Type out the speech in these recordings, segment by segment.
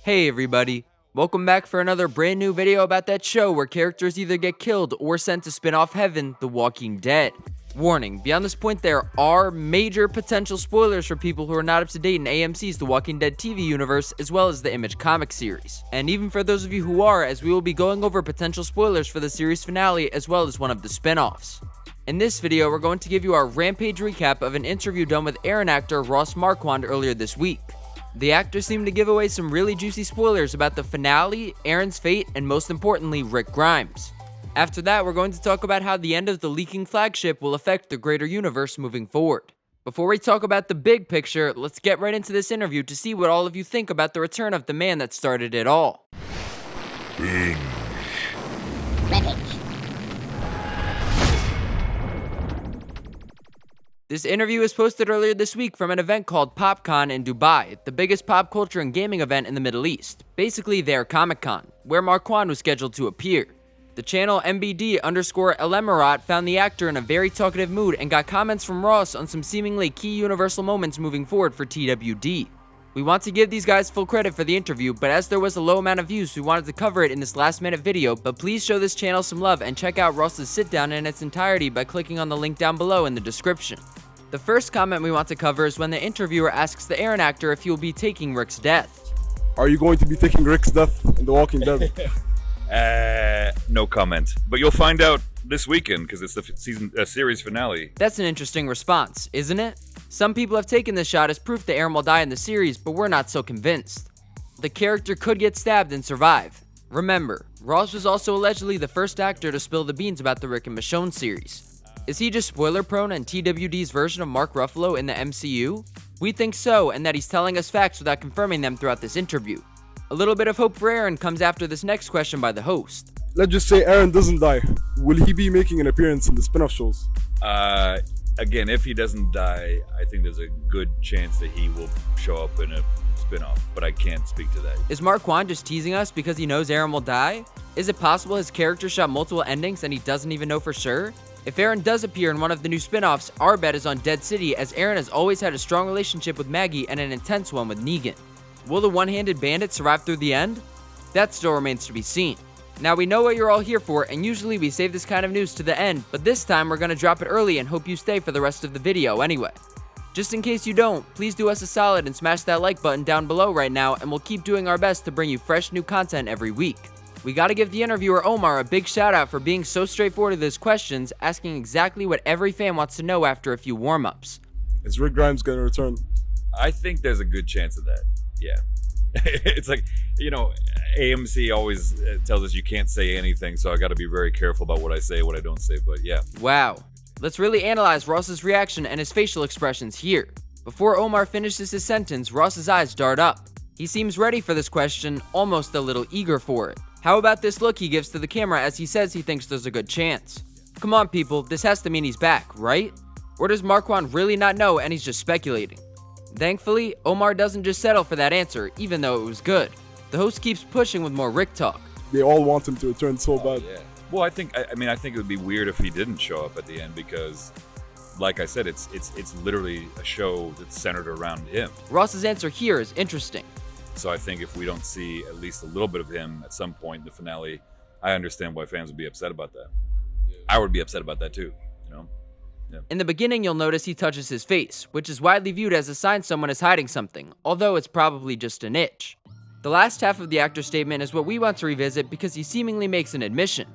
Hey everybody, welcome back for another brand new video about that show where characters either get killed or sent to spin-off heaven, The Walking Dead. Warning, beyond this point there are major potential spoilers for people who are not up to date in AMC's The Walking Dead TV universe as well as the Image comic series. And even for those of you who are, as we will be going over potential spoilers for the series finale as well as one of the spin-offs. In this video, we're going to give you our Rampage recap of an interview done with Aaron actor Ross Marquand earlier this week. The actor seemed to give away some really juicy spoilers about the finale, Aaron's fate, and most importantly, Rick Grimes. After that, we're going to talk about how the end of the leaking flagship will affect the greater universe moving forward. Before we talk about the big picture, let's get right into this interview to see what all of you think about the return of the man that started it all. This interview was posted earlier this week from an event called PopCon in Dubai, the biggest pop culture and gaming event in the Middle East, basically their Comic-Con, where Marquand was scheduled to appear. The channel MBD_Elemirat found the actor in a very talkative mood and got comments from Ross on some seemingly key universal moments moving forward for TWD. We want to give these guys full credit for the interview, but as there was a low amount of views, we wanted to cover it in this last minute video, but please show this channel some love and check out Ross's sit down in its entirety by clicking on the link down below in the description. The first comment we want to cover is when the interviewer asks the Aaron actor if he will be taking Rick's death. Are you going to be taking Rick's death in The Walking Dead? No comment. But you'll find out this weekend because it's the series finale. That's an interesting response, isn't it? Some people have taken this shot as proof that Aaron will die in the series, but we're not so convinced. The character could get stabbed and survive. Remember, Ross was also allegedly the first actor to spill the beans about the Rick and Michonne series. Is he just spoiler prone and TWD's version of Mark Ruffalo in the MCU? We think so, and that he's telling us facts without confirming them throughout this interview. A little bit of hope for Aaron comes after this next question by the host. Let's just say Aaron doesn't die. Will he be making an appearance in the spin-off shows? Again, if he doesn't die, I think there's a good chance that he will show up in a spin-off, but I can't speak to that. Is Marquand just teasing us because he knows Aaron will die? Is it possible his character shot multiple endings and he doesn't even know for sure? If Aaron does appear in one of the new spin-offs, our bet is on Dead City, as Aaron has always had a strong relationship with Maggie and an intense one with Negan. Will the one-handed bandit survive through the end? That still remains to be seen. Now we know what you're all here for, and usually we save this kind of news to the end, but this time we're gonna drop it early and hope you stay for the rest of the video anyway. Just in case you don't, please do us a solid and smash that like button down below right now, and we'll keep doing our best to bring you fresh new content every week. We gotta give the interviewer Omar a big shout out for being so straightforward with his questions, asking exactly what every fan wants to know after a few warm-ups. Is Rick Grimes gonna return? I think there's a good chance of that. Yeah. It's like, you know, AMC always tells us you can't say anything, so I gotta be very careful about what I say and what I don't say, but yeah. Wow. Let's really analyze Ross's reaction and his facial expressions here. Before Omar finishes his sentence, Ross's eyes dart up. He seems ready for this question, almost a little eager for it. How about this look he gives to the camera as he says he thinks there's a good chance? Come on people, this has to mean he's back, right? Or does Marquand really not know and he's just speculating? Thankfully, Omar doesn't just settle for that answer, even though it was good. The host keeps pushing with more Rick talk. They all want him to return so bad. Yeah. Well, I think it would be weird if he didn't show up at the end because, like I said, it's literally a show that's centered around him. Ross's answer here is interesting. So I think if we don't see at least a little bit of him at some point in the finale, I understand why fans would be upset about that. I would be upset about that too, you know? Yeah. In the beginning, you'll notice he touches his face, which is widely viewed as a sign someone is hiding something, although it's probably just an itch. The last half of the actor's statement is what we want to revisit because he seemingly makes an admission.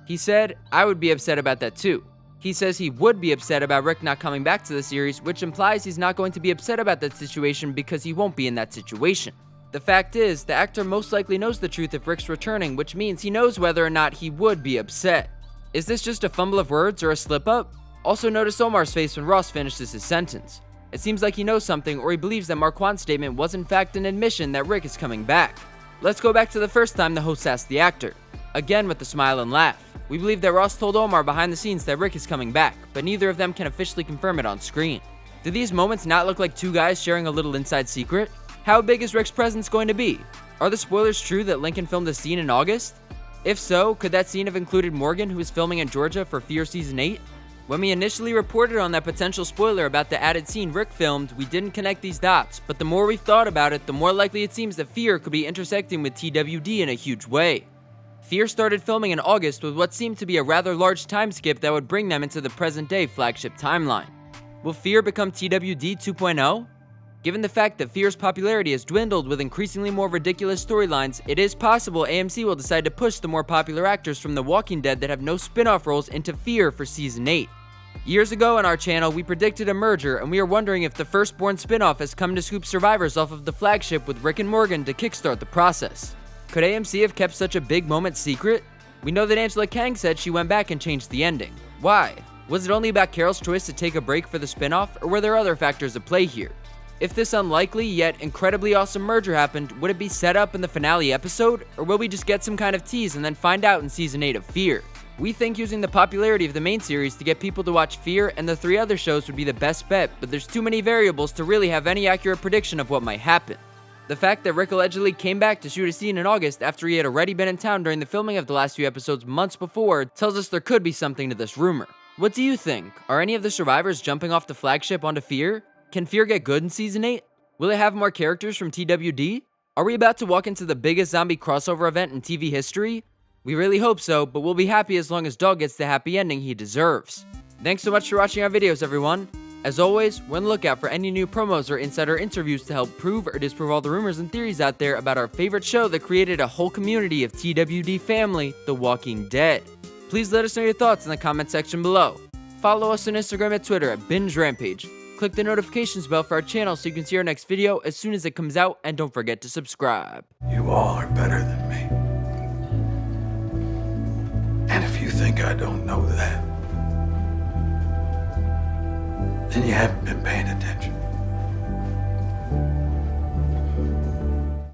He said, I would be upset about that too. He says he would be upset about Rick not coming back to the series, which implies he's not going to be upset about that situation because he won't be in that situation. The fact is, the actor most likely knows the truth if Rick's returning, which means he knows whether or not he would be upset. Is this just a fumble of words or a slip-up? Also notice Omar's face when Ross finishes his sentence. It seems like he knows something or he believes that Marquand's statement was in fact an admission that Rick is coming back. Let's go back to the first time the host asked the actor. Again with the smile and laugh. We believe that Ross told Omar behind the scenes that Rick is coming back, but neither of them can officially confirm it on screen. Do these moments not look like two guys sharing a little inside secret? How big is Rick's presence going to be? Are the spoilers true that Lincoln filmed a scene in August? If so, could that scene have included Morgan, who is filming in Georgia for Fear Season 8? When we initially reported on that potential spoiler about the added scene Rick filmed, we didn't connect these dots, but the more we've thought about it, the more likely it seems that Fear could be intersecting with TWD in a huge way. Fear started filming in August with what seemed to be a rather large time skip that would bring them into the present-day flagship timeline. Will Fear become TWD 2.0? Given the fact that Fear's popularity has dwindled with increasingly more ridiculous storylines, it is possible AMC will decide to push the more popular actors from The Walking Dead that have no spin-off roles into Fear for Season 8. Years ago on our channel, we predicted a merger, and we are wondering if the Firstborn spin-off has come to scoop survivors off of the flagship with Rick and Morgan to kickstart the process. Could AMC have kept such a big moment secret? We know that Angela Kang said she went back and changed the ending. Why? Was it only about Carol's choice to take a break for the spin-off, or were there other factors at play here? If this unlikely yet incredibly awesome merger happened, would it be set up in the finale episode, or will we just get some kind of tease and then find out in Season 8 of Fear? We think using the popularity of the main series to get people to watch Fear and the 3 other shows would be the best bet, but there's too many variables to really have any accurate prediction of what might happen. The fact that Rick allegedly came back to shoot a scene in August after he had already been in town during the filming of the last few episodes months before tells us there could be something to this rumor. What do you think? Are any of the survivors jumping off the flagship onto Fear? Can Fear get good in Season 8? Will it have more characters from TWD? Are we about to walk into the biggest zombie crossover event in TV history? We really hope so, but we'll be happy as long as Dog gets the happy ending he deserves. Thanks so much for watching our videos, everyone. As always, we're on the lookout for any new promos or insider interviews to help prove or disprove all the rumors and theories out there about our favorite show that created a whole community of TWD family, The Walking Dead. Please let us know your thoughts in the comment section below. Follow us on Instagram and Twitter at Binge Rampage. Click the notifications bell for our channel so you can see our next video as soon as it comes out, and don't forget to subscribe. You all are better than me. And if you think I don't know that, then you haven't been paying attention.